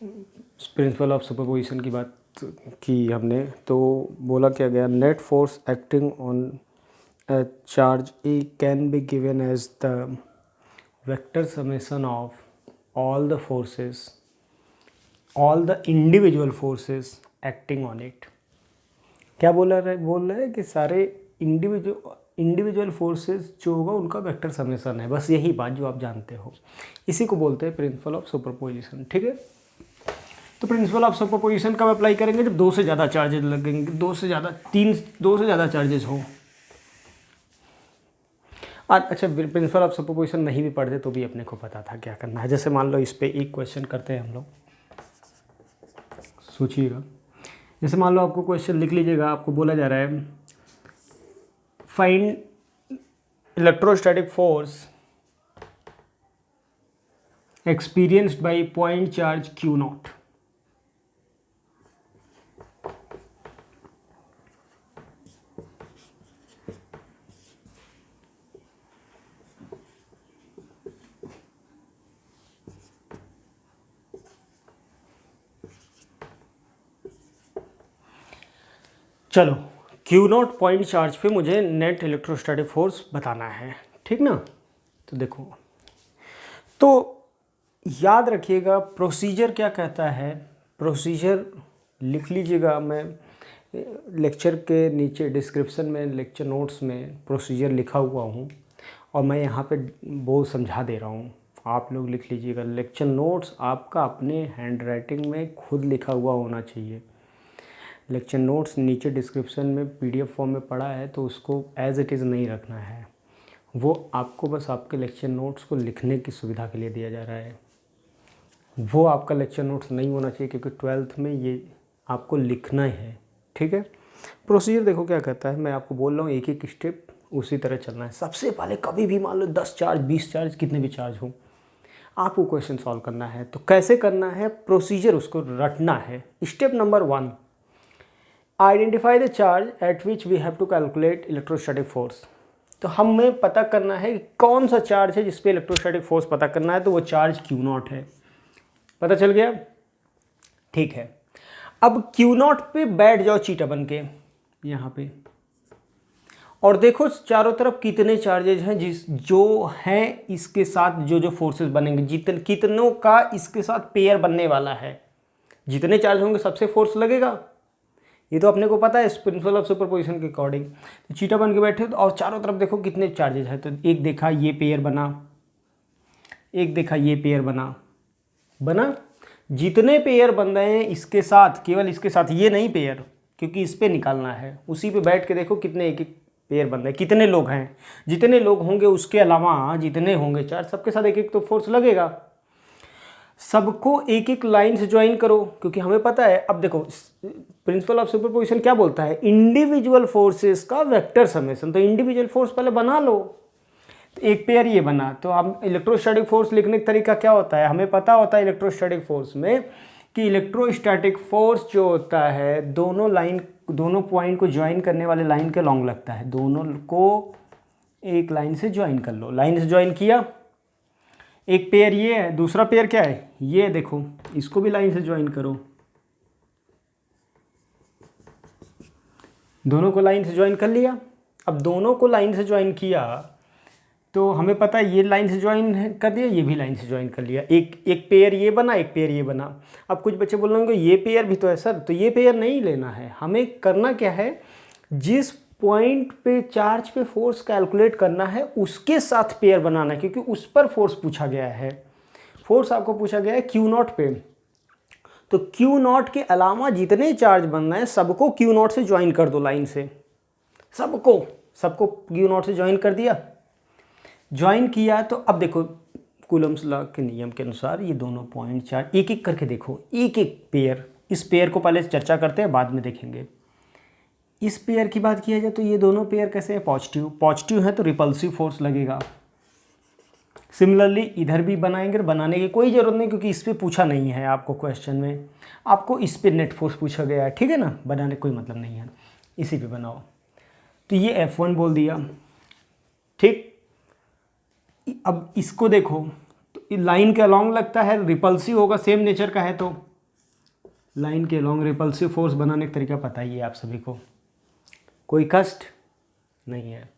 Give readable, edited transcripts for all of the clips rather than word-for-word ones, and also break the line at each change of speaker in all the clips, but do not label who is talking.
Principle of superposition की बात की हमने, तो बोला क्या गया, net force acting on a charge E can be given as the vector summation of all the forces, all the individual forces acting on it। क्या बोल रहा है कि सारे इंडिविजुअल फोर्सेस जो होगा उनका वेक्टर समेशन है, बस यही बात जो आप जानते हो, इसी को बोलते हैं प्रिंसिपल ऑफ सुपरपोजिशन। ठीक है, तो प्रिंसिपल ऑफ सुपरपोजिशन कब अप्लाई करेंगे, जब दो से ज़्यादा चार्जेस लगेंगे, दो से ज़्यादा चार्जेस हो। अच्छा, प्रिंसिपल ऑफ सुपरपोजिशन नहीं भी पढ़ते तो भी अपने को पता था क्या करना है। जैसे मान लो इस पे एक क्वेश्चन करते हैं हम लोग, सोचिएगा। जैसे मान लो आपको क्वेश्चन लिख लीजिएगा, आपको बोला जा रहा है find electrostatic force experienced by point charge Q not. चलो, Q नॉट पॉइंट चार्ज पे मुझे नेट इलेक्ट्रोस्टैटिक फोर्स बताना है, ठीक ना। तो देखो, तो याद रखिएगा प्रोसीजर क्या कहता है, प्रोसीजर लिख लीजिएगा। मैं लेक्चर के नीचे डिस्क्रिप्शन में, लेक्चर नोट्स में प्रोसीजर लिखा हुआ हूँ और मैं यहाँ पे वो समझा दे रहा हूँ, आप लोग लिख लीजिएगा। लेक्चर नोट्स आपका अपने हैंड राइटिंग में खुद लिखा हुआ होना चाहिए। लेक्चर नोट्स नीचे डिस्क्रिप्शन में PDF फॉर्म में पड़ा है, तो उसको एज इट इज़ नहीं रखना है, वो आपको बस आपके लेक्चर नोट्स को लिखने की सुविधा के लिए दिया जा रहा है। वो आपका लेक्चर नोट्स नहीं होना चाहिए, क्योंकि 12th में ये आपको लिखना है। ठीक है, प्रोसीजर देखो क्या कहता है, मैं आपको बोल रहा हूँ एक एक स्टेप उसी तरह चलना है। सबसे पहले कभी भी मान लो 10 चार्ज 20 चार्ज कितने भी चार्ज हो, आपको क्वेश्चन सॉल्व करना है। तो कैसे करना है, प्रोसीजर उसको रटना है। Step number 1, identify the charge at which we have to calculate electrostatic force. तो हमें पता करना है कि कौन सा चार्ज है जिस पे इलेक्ट्रोस्टैटिक फोर्स पता करना है, तो वो चार्ज Q नॉट है। पता चल गया, ठीक है। अब Q नॉट पे बैठ जाओ चीटा बन के यहाँ पे, और देखो चारों तरफ कितने चार्जेज हैं जो हैं इसके साथ जो फोर्सेस बनेंगे, कितनों का इसके साथ पेयर बनने वाला है। जितने चार्ज होंगे सबसे फोर्स लगेगा, ये तो अपने को पता है प्रिंसिपल ऑफ सुपरपोजिशन के अकॉर्डिंग। तो चीटा बन के बैठे और चारों तरफ देखो कितने चार्जेज हैं। तो एक देखा ये पेयर बना, एक देखा ये पेयर बना। जितने पेयर बन रहे हैं इसके साथ, केवल इसके साथ, ये नहीं पेयर, क्योंकि इस पे निकालना है, उसी पे बैठ के देखो कितने एक एक पेयर बन रहे हैं, कितने लोग हैं। जितने लोग होंगे उसके अलावा जितने होंगे चार्ज, सबके साथ एक एक तो फोर्स लगेगा। सबको एक एक लाइन से ज्वाइन करो, क्योंकि हमें पता है। अब देखो प्रिंसिपल ऑफ सुपरपोजिशन क्या बोलता है, इंडिविजुअल फोर्सेस का वेक्टर समेशन। तो इंडिविजुअल फोर्स पहले बना लो। तो एक पेयर ये बना, तो हम इलेक्ट्रोस्टैटिक फोर्स लिखने का तरीका क्या होता है, हमें पता होता है इलेक्ट्रोस्टैटिक फोर्स में कि इलेक्ट्रोस्टैटिक फोर्स जो होता है दोनों पॉइंट को ज्वाइन करने वाले लाइन के लॉन्ग लगता है। दोनों को एक लाइन से ज्वाइन कर लो। लाइन से ज्वाइन किया, एक पेयर ये है, दूसरा पेयर क्या है, ये देखो, इसको भी लाइन से ज्वाइन करो। दोनों को लाइन से ज्वाइन कर लिया। अब दोनों को लाइन से ज्वाइन किया तो हमें पता है ये लाइन से ज्वाइन कर दिया, ये भी लाइन से ज्वाइन कर लिया। एक पेयर ये बना, एक पेयर ये बना। अब कुछ बच्चे बोल रहे होंगे ये पेयर भी तो है सर, तो ये पेयर नहीं लेना है। हमें करना क्या है, जिस पॉइंट पे चार्ज पे फोर्स कैलकुलेट करना है उसके साथ पेयर बनाना है, क्योंकि उस पर फोर्स पूछा गया है। फोर्स आपको पूछा गया है Q नॉट पे, तो Q नॉट के अलावा जितने चार्ज बन रहे हैं सबको Q नॉट से ज्वाइन कर दो लाइन से। सबको Q नॉट से ज्वाइन कर दिया। ज्वाइन किया तो अब देखो कूलम्स लॉ के नियम के अनुसार ये दोनों पॉइंट चार्ज एक एक करके देखो, एक एक पेयर। इस पेयर को पहले चर्चा करते हैं, बाद में देखेंगे। इस पेयर की बात किया जाए तो ये दोनों पेयर कैसे हैं, पॉजिटिव है तो रिपल्सिव फोर्स लगेगा। सिमिलरली इधर भी बनाएंगे, बनाने की कोई ज़रूरत नहीं, क्योंकि इस पर पूछा नहीं है आपको क्वेश्चन में, आपको इस पे नेट फोर्स पूछा गया है, ठीक है ना, बनाने कोई मतलब नहीं है, इसी पे बनाओ। तो ये F1 बोल दिया, ठीक। अब इसको देखो, तो लाइन के अलॉन्ग लगता है, रिपल्सिव होगा, सेम नेचर का है, तो लाइन के लॉन्ग रिपल्सिव फोर्स बनाने का तरीका पता ही है आप सभी को, कोई कष्ट नहीं है।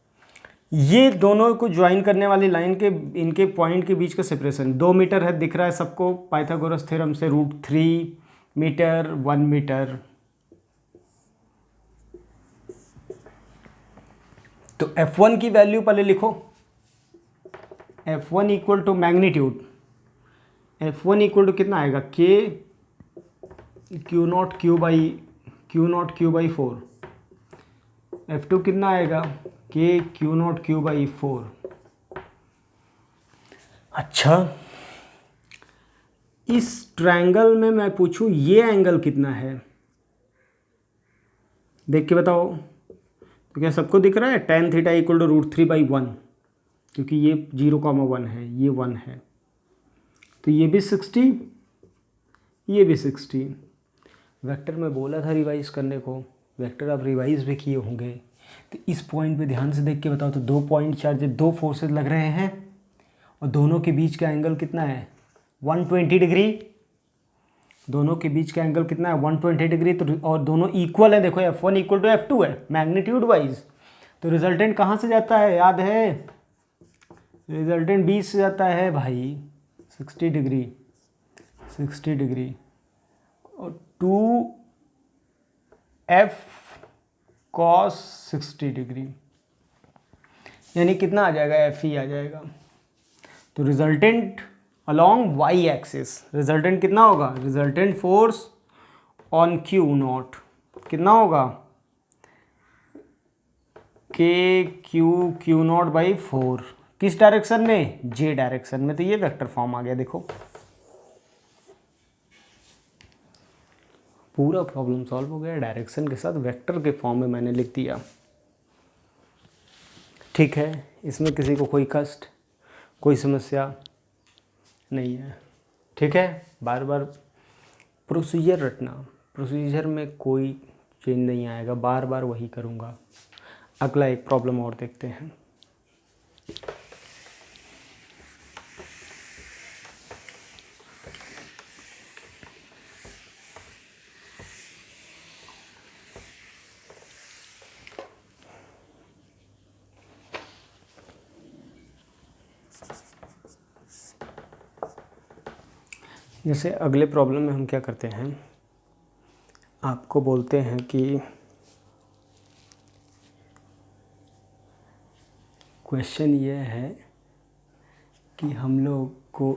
ये दोनों को ज्वाइन करने वाली लाइन के इनके पॉइंट के बीच का सेपरेशन 2 मीटर है, दिख रहा है सबको पाइथागोरस थ्योरम से, √3 मीटर 1 मीटर। तो F1 की वैल्यू पहले लिखो, F1 equal to magnitude, F1 equal to कितना आएगा, K Q0 Q by 4। F2 कितना आएगा, K Q0 Q बाई 4। अच्छा, इस ट्रायंगल में मैं पूछूं ये एंगल कितना है, देख के बताओ। तो क्या सबको दिख रहा है, tan theta equal to √3 by 1, क्योंकि ये 0,1 है, ये 1 है, तो ये भी 60, ये भी 60। वेक्टर में बोला था रिवाइज करने को, वेक्टर आप रिवाइज भी किए होंगे। तो इस पॉइंट पे ध्यान से देख के बताओ, तो 2 पॉइंट चार्ज, 2 फोर्सेस लग रहे हैं और दोनों के बीच का एंगल कितना है, 120 डिग्री। दोनों के बीच का एंगल कितना है, 120 डिग्री। तो और दोनों इक्वल है, देखो F1 इक्वल टू F2 है मैग्नीट्यूड वाइज। तो रिजल्टेंट कहाँ से जाता है, याद है, रिजल्टेंट 20 से जाता है भाई, 60 डिग्री, 60 डिग्री। और 2F cos 60 डिग्री, यानी कितना आ जाएगा, FE आ जाएगा। तो resultant along Y axis, resultant कितना होगा, रिजल्टेंट फोर्स ऑन Q0 कितना होगा, Q0 बाई 4। किस डायरेक्शन में, J डायरेक्शन में। तो ये वेक्टर फॉर्म आ गया, देखो पूरा प्रॉब्लम सॉल्व हो गया, डायरेक्शन के साथ वेक्टर के फॉर्म में मैंने लिख दिया। ठीक है, इसमें किसी को कोई कष्ट, कोई समस्या नहीं है। ठीक है, बार बार प्रोसीजर रटना, प्रोसीजर में कोई चेंज नहीं आएगा, बार बार वही करूँगा। अगला एक प्रॉब्लम और देखते हैं। जैसे अगले प्रॉब्लम में हम क्या करते हैं, आपको बोलते हैं कि क्वेश्चन ये है कि हम लोग को